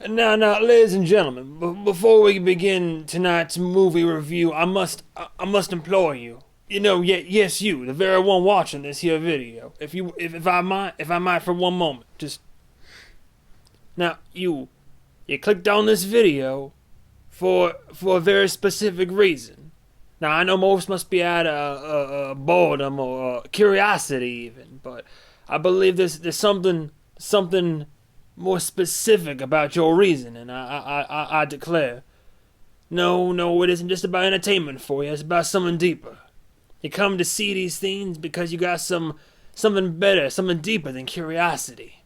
Now, ladies and gentlemen, before we begin tonight's movie review, I must implore you. Yes, you, the very one watching this here video. If I might, for one moment, just now, you clicked on this video for a very specific reason. Now, I know most must be out of boredom or curiosity, even, but I believe there's something more specific about your reason, and I declare, no, it isn't just about entertainment for you. It's about something deeper. You come to see these things because you got something better, something deeper than curiosity.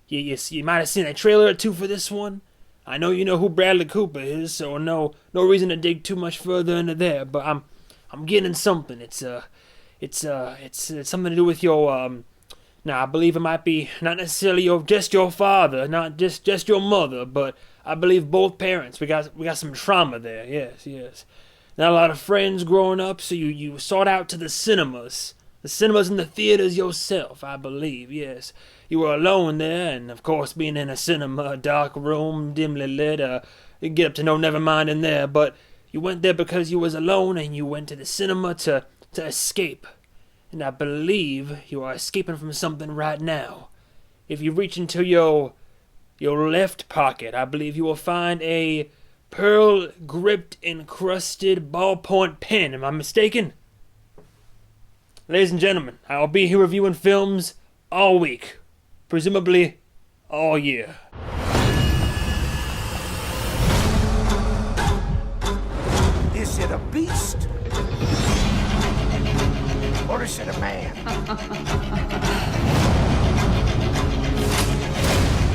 You might have seen a trailer or two for this one. I know you know who Bradley Cooper is, so no reason to dig too much further into there. But I'm getting something. It's something to do with your Now, I believe it might be not necessarily just your father, not just your mother, but I believe both parents. We got some trauma there. Yes. Not a lot of friends growing up, so you sought out to the cinemas and the theaters yourself. I believe. Yes, you were alone there, and of course, being in a cinema, a dark room, dimly lit, you get up to no never mind in there. But you went there because you was alone, and you went to the cinema to escape. And I believe you are escaping from something right now. If you reach into your left pocket, I believe you will find a pearl-gripped, encrusted ballpoint pen. Am I mistaken? Ladies and gentlemen, I will be here reviewing films all week. Presumably, all year. Is it a beast? Or is it a man?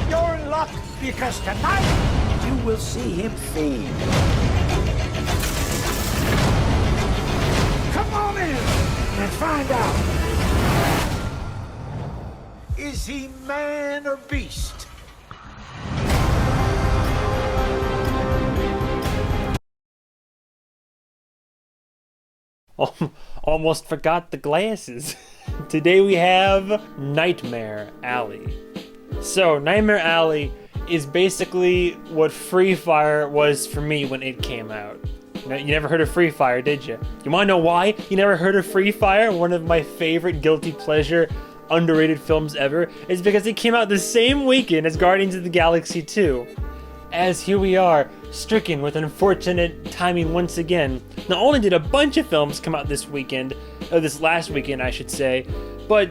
You're in luck because tonight you will see him feed. Come on in and find out. Is he man or beast? Almost forgot the glasses. Today we have Nightmare Alley. So, Nightmare Alley is basically what Free Fire was for me when it came out. You never heard of Free Fire, did you? You wanna know why you never heard of Free Fire? One of my favorite guilty pleasure underrated films ever is because it came out the same weekend as Guardians of the Galaxy 2. As here we are, stricken with unfortunate timing once again. Not only did a bunch of films come out this weekend, or this last weekend I should say, but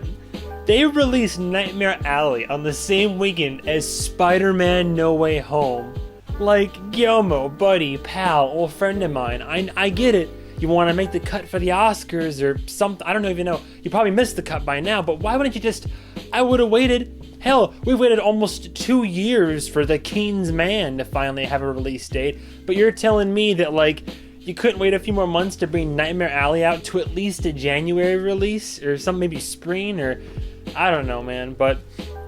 they released Nightmare Alley on the same weekend as Spider-Man No Way Home. Like, Guillermo, buddy, pal, old friend of mine, I get it. You want to make the cut for the Oscars or something, I don't even know. You probably missed the cut by now, but why wouldn't you just, I would have waited. Hell, we've waited almost 2 years for The King's Man to finally have a release date, but you're telling me that, like, you couldn't wait a few more months to bring Nightmare Alley out to at least a January release, or some maybe spring, or I don't know, man. But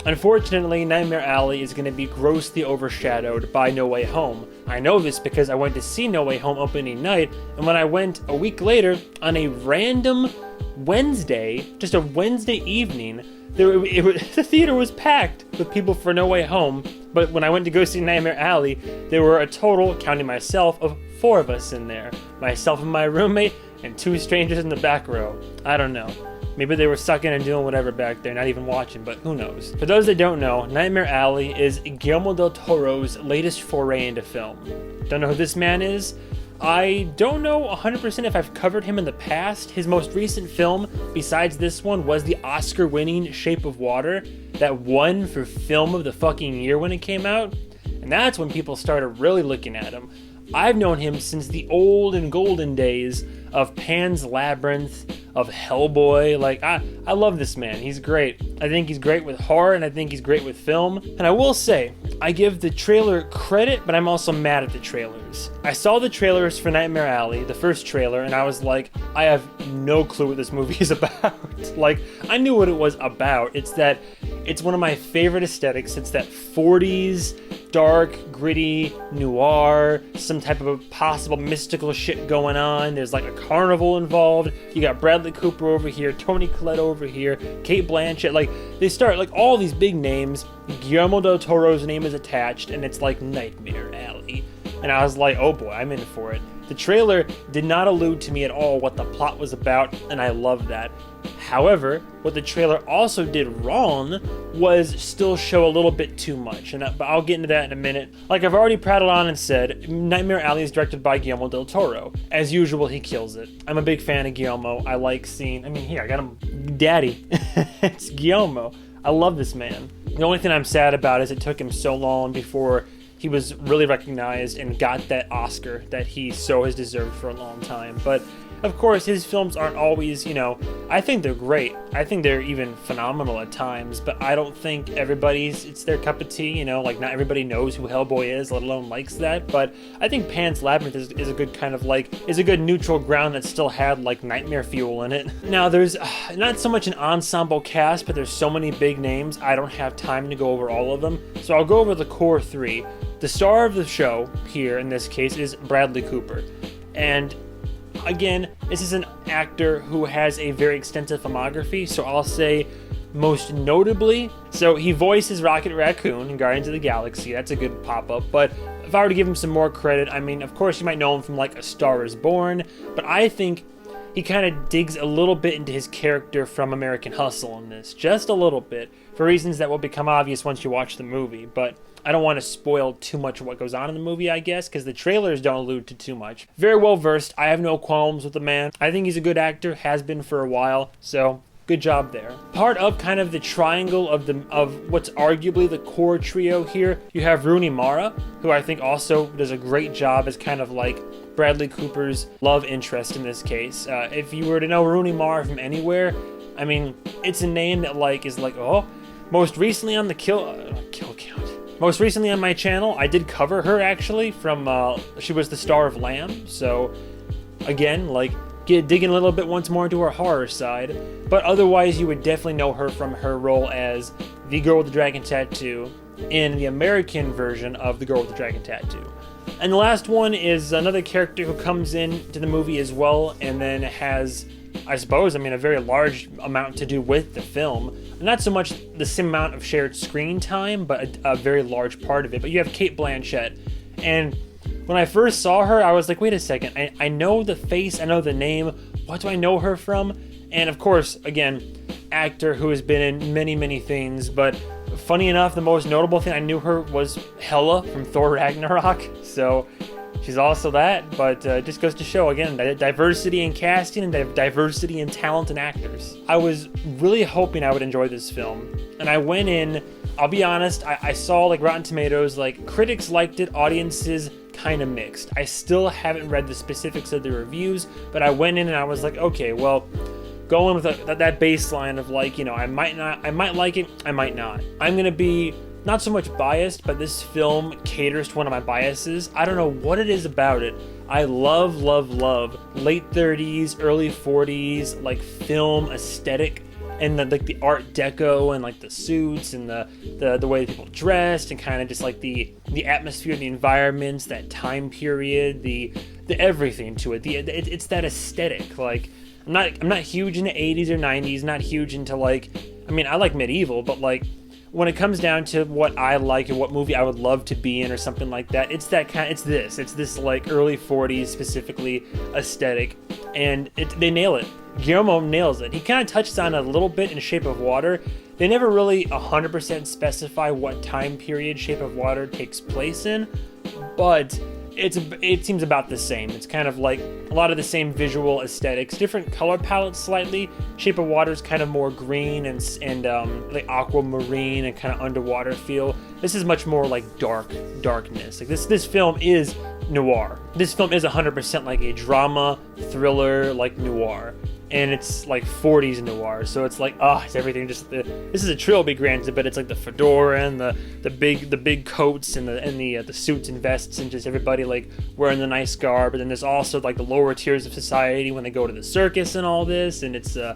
unfortunately, Nightmare Alley is going to be grossly overshadowed by No Way Home. I know this because I went to see No Way Home opening night, and when I went a week later on a random Wednesday, just a Wednesday evening, the theater was packed with people for No Way Home, but when I went to go see Nightmare Alley, there were a total, counting myself, of 4 of us in there. Myself and my roommate, and 2 strangers in the back row. I don't know. Maybe they were sucking and doing whatever back there, not even watching, but who knows. For those that don't know, Nightmare Alley is Guillermo del Toro's latest foray into film. Don't know who this man is? I don't know 100% if I've covered him in the past. His most recent film, besides this one, was the Oscar-winning Shape of Water that won for Film of the fucking Year when it came out. And that's when people started really looking at him. I've known him since the old and golden days of Pan's Labyrinth, of Hellboy. Like, I love this man. He's great. I think he's great with horror, and I think he's great with film. And I will say, I give the trailer credit, but I'm also mad at the trailers. I saw the trailers for Nightmare Alley, the first trailer, and I was like, I have no clue what this movie is about. Like, I knew what it was about. It's one of my favorite aesthetics. It's that 40s dark, gritty, noir, some type of possible mystical shit going on. There's like a carnival involved. You got Bradley Cooper over here, Toni Collette over here, Cate Blanchett. Like, they start, like, all these big names. Guillermo del Toro's name is attached, and it's like Nightmare Alley. And I was like, oh boy, I'm in for it. The trailer did not allude to me at all what the plot was about, and I love that. However, what the trailer also did wrong was still show a little bit too much, but I'll get into that in a minute. Like I've already prattled on and said, Nightmare Alley is directed by Guillermo del Toro. As usual, he kills it. I'm a big fan of Guillermo. I like seeing, here, I got him, Daddy. It's Guillermo. I love this man. The only thing I'm sad about is it took him so long before he was really recognized and got that Oscar that he so has deserved for a long time. But of course, his films aren't always, I think they're great. I think they're even phenomenal at times, but I don't think it's their cup of tea, like not everybody knows who Hellboy is, let alone likes that. But I think Pan's Labyrinth is a good kind of is a good neutral ground that still had like nightmare fuel in it. Now there's not so much an ensemble cast, but there's so many big names, I don't have time to go over all of them. So I'll go over the core three. The star of the show here in this case is Bradley Cooper. And again, this is an actor who has a very extensive filmography, so I'll say most notably, so he voices Rocket Raccoon in Guardians of the Galaxy. That's a good pop-up, but if I were to give him some more credit, of course you might know him from like A Star Is Born, but I think he kind of digs a little bit into his character from American Hustle in this, just a little bit, for reasons that will become obvious once you watch the movie, but I don't want to spoil too much of what goes on in the movie, I guess, because the trailers don't allude to too much. Very well versed. I have no qualms with the man. I think he's a good actor, has been for a while, so good job there. Part of kind of the triangle of what's arguably the core trio here, you have Rooney Mara, who I think also does a great job as kind of like Bradley Cooper's love interest in this case. If you were to know Rooney Mara from anywhere, it's a name that most recently on the Most recently on my channel, I did cover her actually from, she was the star of Lamb, so again, digging a little bit once more into her horror side, but otherwise you would definitely know her from her role as the girl with the dragon tattoo in the American version of the girl with the dragon tattoo. And the last one is another character who comes into the movie as well, and then has, I suppose, a very large amount to do with the film. Not so much the same amount of shared screen time, but a very large part of it. But you have Cate Blanchett, and when I first saw her, I was like, wait a second, I know the face, I know the name, what do I know her from? And of course, again, actor who has been in many, many things, but funny enough, the most notable thing I knew her was Hela from Thor Ragnarok, so she's also that, but it just goes to show, again, diversity in casting and diversity in talent and actors. I was really hoping I would enjoy this film, and I went in, I'll be honest, I saw Rotten Tomatoes, critics liked it, audiences kind of mixed. I still haven't read the specifics of the reviews, but I went in and I was like, okay, well, going with that baseline of I might like it, I might not. I'm gonna be not so much biased, but this film caters to one of my biases. I don't know what it is about it. I love late 30s, early 40s, film aesthetic, and the Art Deco, and the suits, and the way people dressed, and kind of just the atmosphere, the environments, that time period, the everything to it. It's that aesthetic. I'm not huge into 80s or 90s, not huge into I like medieval, but when it comes down to what I like and what movie I would love to be in or something like that, it's this early 40s specifically aesthetic, and they nail it. Guillermo nails it. He kind of touches on it a little bit in Shape of Water. They never really 100% specify what time period Shape of Water takes place in, but it seems about the same. It's kind of a lot of the same visual aesthetics, different color palettes slightly. Shape of Water is kind of more green and aquamarine and kind of underwater feel. This is much more darkness. This film is noir. This film is 100% a drama thriller noir. And it's 40s noir, so it's it's everything. This is a trilogy, granted, but it's the fedora and the big coats and the suits and vests, and just everybody wearing the nice garb. And then there's also the lower tiers of society when they go to the circus and all this. And it's I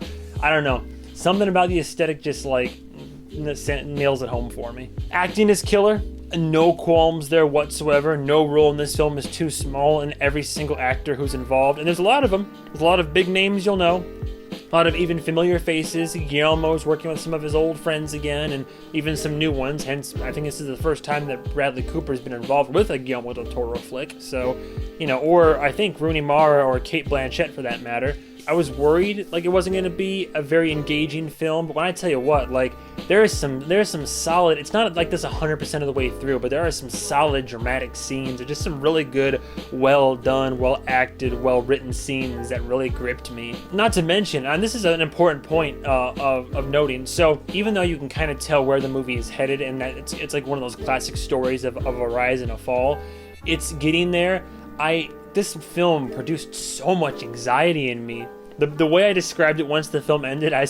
don't know, something about the aesthetic just nails it home for me. Acting is killer. No qualms there whatsoever. No role in this film is too small, and every single actor who's involved, and there's a lot of them. There's a lot of big names you'll know. A lot of even familiar faces. Guillermo's working with some of his old friends again, and even some new ones. Hence, I think this is the first time that Bradley Cooper's been involved with a Guillermo del Toro flick. So, or I think Rooney Mara or Cate Blanchett for that matter. I was worried like it wasn't going to be a very engaging film, but when I tell you what, like there's some solid, it's not like this 100% of the way through, but there are some solid dramatic scenes and just some really good, well done, well acted, well written scenes that really gripped me. Not to mention, and this is an important point of noting, so even though you can kind of tell where the movie is headed and that it's like one of those classic stories of a rise and a fall, it's getting there. This film produced so much anxiety in me. The way I described it once the film ended, I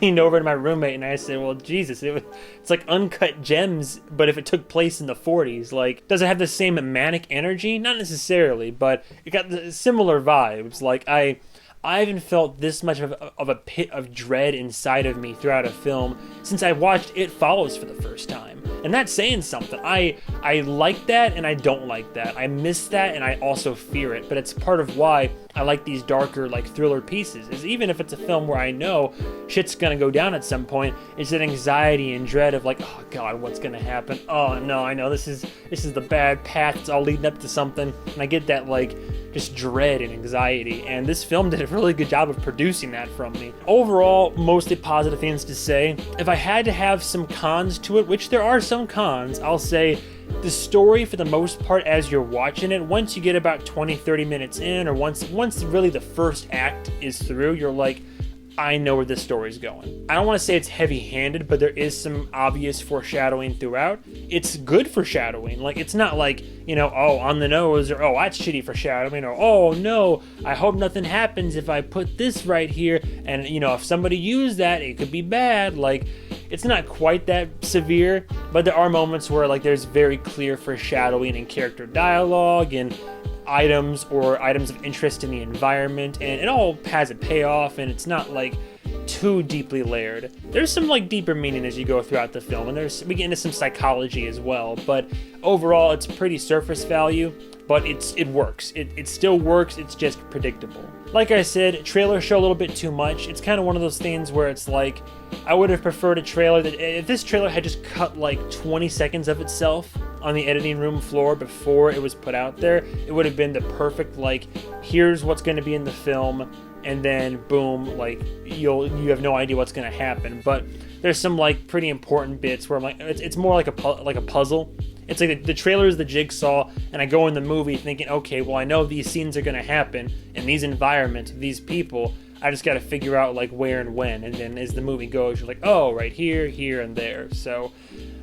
leaned over to my roommate and I said, well, Jesus, it's like Uncut Gems, but if it took place in the 40s. Like, does it have the same manic energy? Not necessarily, but it got the similar vibes. Like, I haven't felt this much of a pit of dread inside of me throughout a film since I watched It Follows for the first time. And that's saying something. I like that and I don't like that. I miss that and I also fear it. But it's part of why I like these darker, like, thriller pieces. Is even if it's a film where I know shit's gonna go down at some point, it's that anxiety and dread of like, oh God, what's gonna happen? Oh no, I know this is the bad path. It's all leading up to something. And I get that like just dread and anxiety. And this film did a really good job of producing that from me. Overall, mostly positive things to say. If I had to have some cons to it, which there are some cons, I'll say the story for the most part as you're watching it, once you get about 20-30 minutes in, or once really the first act is through, you're like, I know where this story's going. I don't want to say it's heavy-handed, but there is some obvious foreshadowing throughout. It's good foreshadowing. Like, it's not like, oh, on the nose, or oh, that's shitty foreshadowing, or oh, no, I hope nothing happens if I put this right here, and, if somebody used that, it could be bad. Like, it's not quite that severe, but there are moments where, like, there's very clear foreshadowing in character dialogue and items of interest in the environment, and it all has a payoff, and it's not like too deeply layered. There's some like deeper meaning as you go throughout the film, and we get into some psychology as well, but overall it's pretty surface value, but it works. It still works, it's just predictable. Like I said, trailers show a little bit too much. It's kind of one of those things where it's like, I would have preferred a trailer that, if this trailer had just cut like 20 seconds of itself on the editing room floor before it was put out there, it would have been the perfect, like, here's what's going to be in the film, and then boom, like, you have no idea what's going to happen. But there's some like pretty important bits where I'm like, it's more like a puzzle. It's like the trailer is the jigsaw, and I go in the movie thinking, okay, well, I know these scenes are going to happen in these environments, these people. I just got to figure out like where and when, and then as the movie goes, you're like, oh, right here, here, and there. So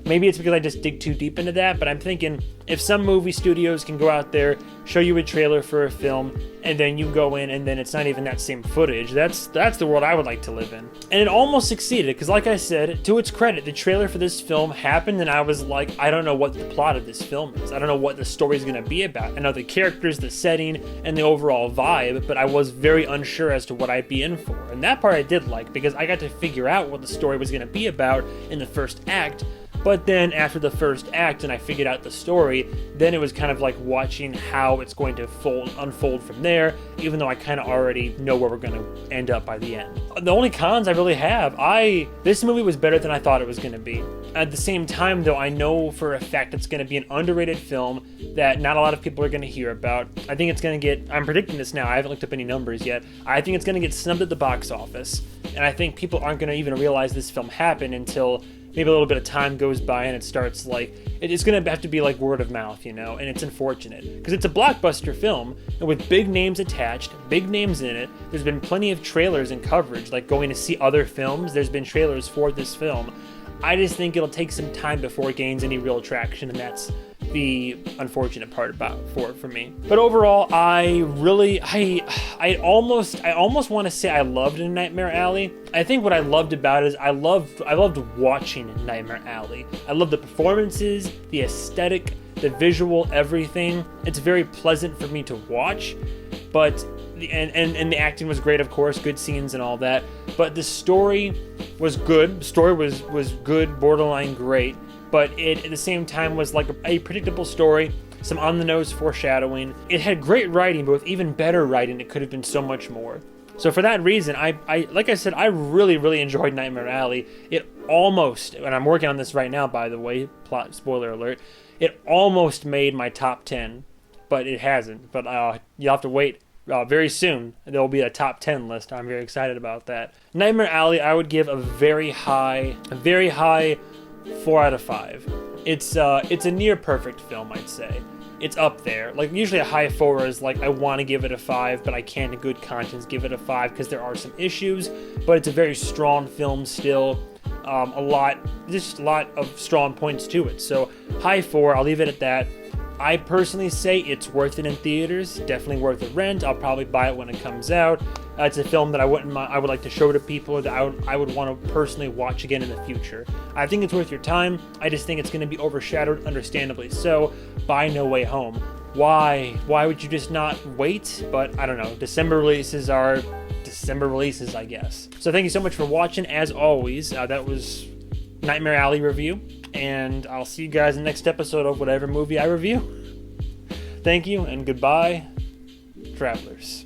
maybe it's because I just dig too deep into that, but I'm thinking if some movie studios can go out there, show you a trailer for a film, and then you go in and then it's not even that same footage, that's the world I would like to live in. And it almost succeeded, because like I said, to its credit, the trailer for this film happened and I was like, I don't know what the plot of this film is. I don't know what the story's going to be about. I know the characters, the setting, and the overall vibe, but I was very unsure as to what I'd be in for. And that part I did like, because I got to figure out what the story was going to be about in the first act. But then after the first act and I figured out the story, then it was kind of like watching how it's going to unfold from there, even though I kind of already know where we're going to end up by the end. The only cons I really have, this movie was better than I thought it was going to be. At the same time, though, I know for a fact it's going to be an underrated film that not a lot of people are going to hear about. I think it's going to get, I'm predicting this now, I haven't looked up any numbers yet, I think it's going to get snubbed at the box office. And I think people aren't going to even realize this film happened until maybe a little bit of time goes by and it starts like, it's going to have to be like word of mouth, and it's unfortunate. Because it's a blockbuster film, and with big names attached, big names in it, there's been plenty of trailers and coverage, like going to see other films, there's been trailers for this film. I just think it'll take some time before it gains any real traction, and that's the unfortunate part for me. But overall, I almost want to say I loved Nightmare Alley. I think what I loved about it is I loved watching Nightmare Alley. I love the performances, the aesthetic, the visual, everything. It's very pleasant for me to watch, but and the acting was great, of course, good scenes and all that. But the story was good. The story was good, borderline great. but it at the same time was like a predictable story, some on-the-nose foreshadowing. It had great writing, but with even better writing, it could have been so much more. So for that reason, I like I said, I really enjoyed Nightmare Alley. It almost, and I'm working on this right now, by the way, plot spoiler alert, it almost made my top 10, but it hasn't. But you'll have to wait. Very soon, there will be a top 10 list. I'm very excited about that. Nightmare Alley, I would give a very high 4 out of 5. It's a near perfect film, I'd say. It's up there. Like, usually a high 4 is like, I want to give it a 5, but I can't in good conscience give it a 5 because there are some issues, but it's a very strong film still. Just a lot of strong points to it. So, high 4, I'll leave it at that. I personally say it's worth it in theaters. Definitely worth a rent. I'll probably buy it when it comes out. It's a film that I would like to show to people, that I would want to personally watch again in the future. I think it's worth your time. I just think it's going to be overshadowed, understandably so, by No Way Home. Why would you just not wait? But I don't know. December releases are December releases, I guess. So thank you so much for watching. As always, that was Nightmare Alley review. And I'll see you guys in the next episode of whatever movie I review. Thank you, and goodbye, travelers.